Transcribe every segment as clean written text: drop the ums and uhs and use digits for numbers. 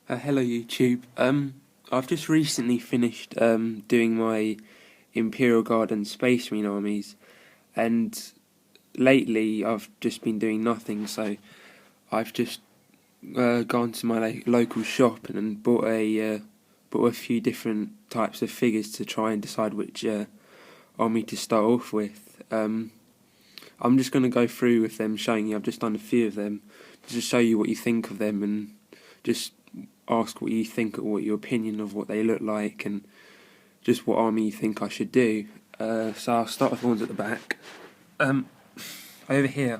Hello YouTube. I've just recently finished doing my Imperial Guard and Space Marine armies, and lately I've just been doing nothing. So I've just gone to my local shop and bought a few different types of figures to try and decide which army to start off with. I'm just going to go through with them, showing you. I've just done a few of them, just to show you what you think of them and just ask what you think, or what your opinion of what they look like, and just what army you think I should do. So I'll start with the ones at the back. Over here,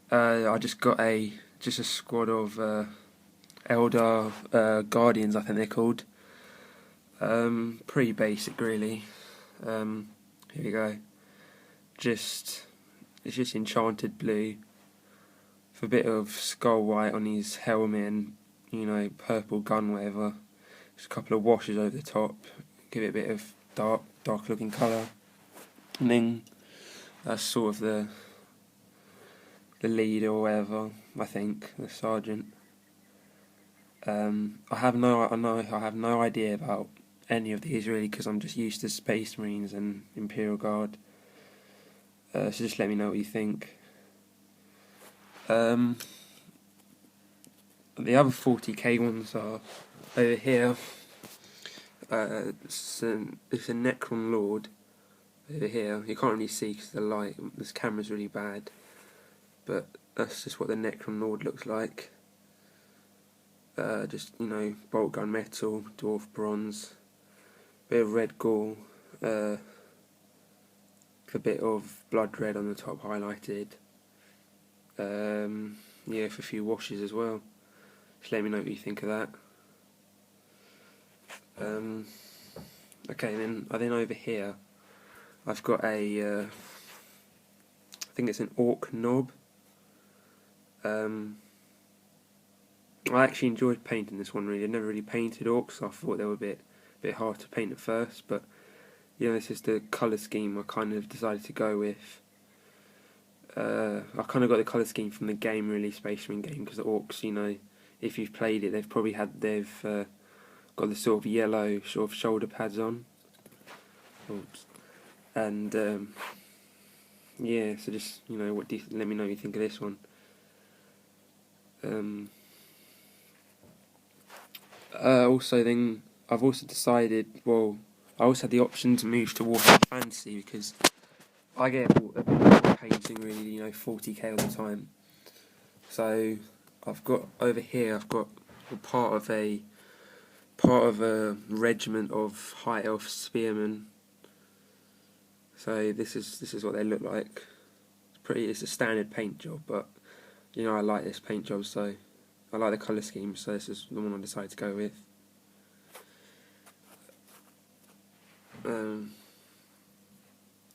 I just got a squad of Elder Guardians, I think they're called. Pretty basic, really. Here we go. It's just enchanted blue, with a bit of skull white on his helmet, and purple gun, whatever. Just a couple of washes over the top, give it a bit of dark looking colour. And then that's sort of the leader or whatever, I think, the sergeant. I have no idea about any of these really, because I'm just used to Space Marines and Imperial Guard. So just let me know what you think. The other 40k ones are over here. It's a Necron Lord over here. You can't really see because the light, this camera's really bad, but that's just what the Necron Lord looks like. Just bolt gun metal, dwarf bronze, bit of red gall, a bit of blood red on the top highlighted. Yeah, for a few washes as well. Just let me know what you think of that. Okay, then over here I've got I think it's an Orc Knob. I actually enjoyed painting this one really. I've never really painted orcs, so I thought they were a bit hard to paint at first, but this is the colour scheme I kind of decided to go with. I kind of got the colour scheme from the game, really, Space Marine game, because the orcs, if you've played it, they've got the sort of yellow sort of shoulder pads on. Oops. And yeah, so just let me know what you think of this one. Also, then I've also decided. Well, I also had the option to move to Warhammer Fantasy, because I get a bit of painting really, 40k all the time. So I've got over here. I've got a part of a regiment of high elf spearmen. So this is what they look like. It's a standard paint job, but I like this paint job, so I like the colour scheme, so this is the one I decided to go with.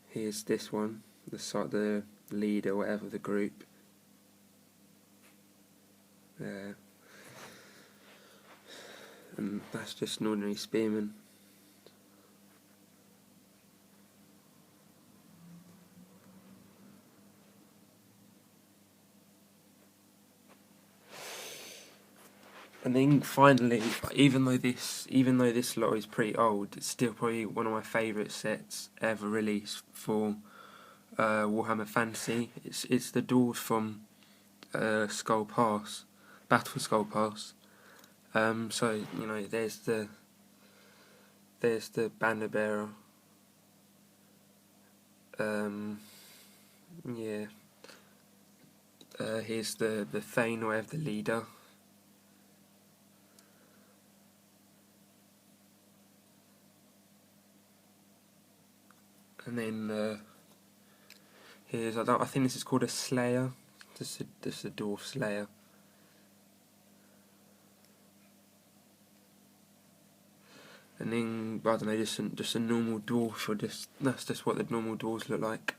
Here's this one, the leader, whatever, the group. There. And that's just an ordinary spearman. And then finally, even though this lot is pretty old, it's still probably one of my favourite sets ever released for Warhammer Fantasy. It's the dwarves from Skull Pass, Battle for Skull Pass. So there's the banner bearer. Yeah. Here's the Thane, or the leader. And then here's, I think this is called a Slayer. This is a dwarf Slayer. And then I don't know, just a normal dwarf, or that's just what the normal dwarves look like.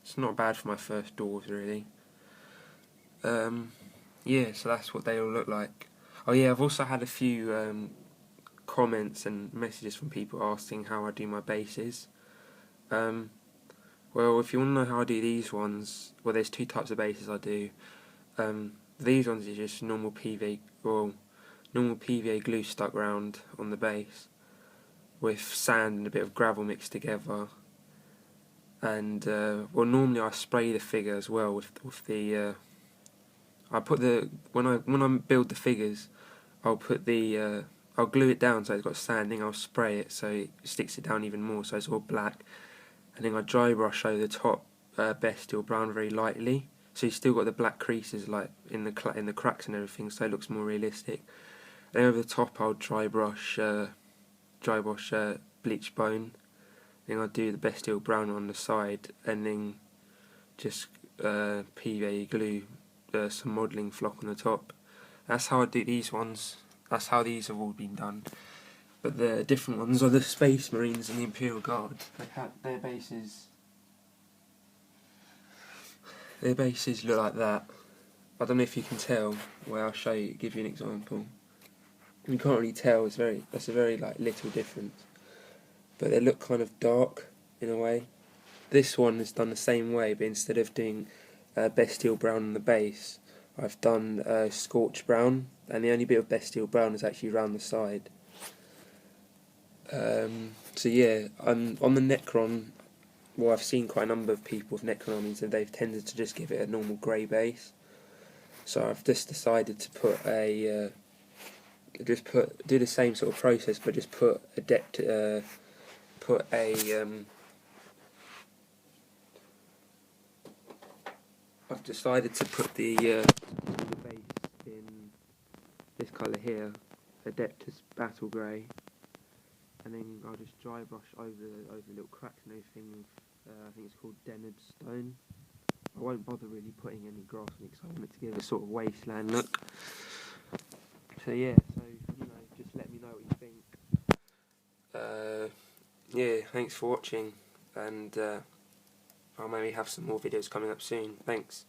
It's not bad for my first dwarves, really. Yeah, so that's what they all look like. Oh yeah, I've also had a few comments and messages from people asking how I do my bases. Well, if you want to know how I do these ones, well, there's two types of bases I do. These ones are just normal PVA glue stuck round on the base with sand and a bit of gravel mixed together. And well, normally I spray the figure as well with the. I put the when I build the figures, I'll put the I'll glue it down so it's got sanding. I'll spray it so it sticks it down even more, so it's all black. And then I dry brush over the top bestial brown very lightly, so you still got the black creases like in the cracks and everything, so it looks more realistic. Then over the top I'll dry brush bleach bone. Then I'll do the bestial brown on the side, and then just PVA glue some modelling flock on the top. That's how I do these ones. That's how these have all been done. But the different ones are the Space Marines and the Imperial Guard. They have their bases. Their bases look like that. I don't know if you can tell. Well, I'll show you. Give you an example. You can't really tell. That's a very like little difference. But they look kind of dark in a way. This one is done the same way, but instead of doing bestial brown on the base, I've done scorch brown, and the only bit of bestial brown is actually around the side. So yeah, on the Necron, well, I've seen quite a number of people with Necron armies, and they've tended to just give it a normal grey base. So I've just decided to put do the same sort of process, but just put I've decided to put the base in this colour here, Adeptus Battle Grey, and then I'll just dry brush over the little cracks and everything with, I think it's called Denard Stone. I won't bother really putting any grass on it because I want it to give a sort of wasteland look. So yeah, just let me know what you think. Yeah, thanks for watching, and I'll maybe have some more videos coming up soon. Thanks.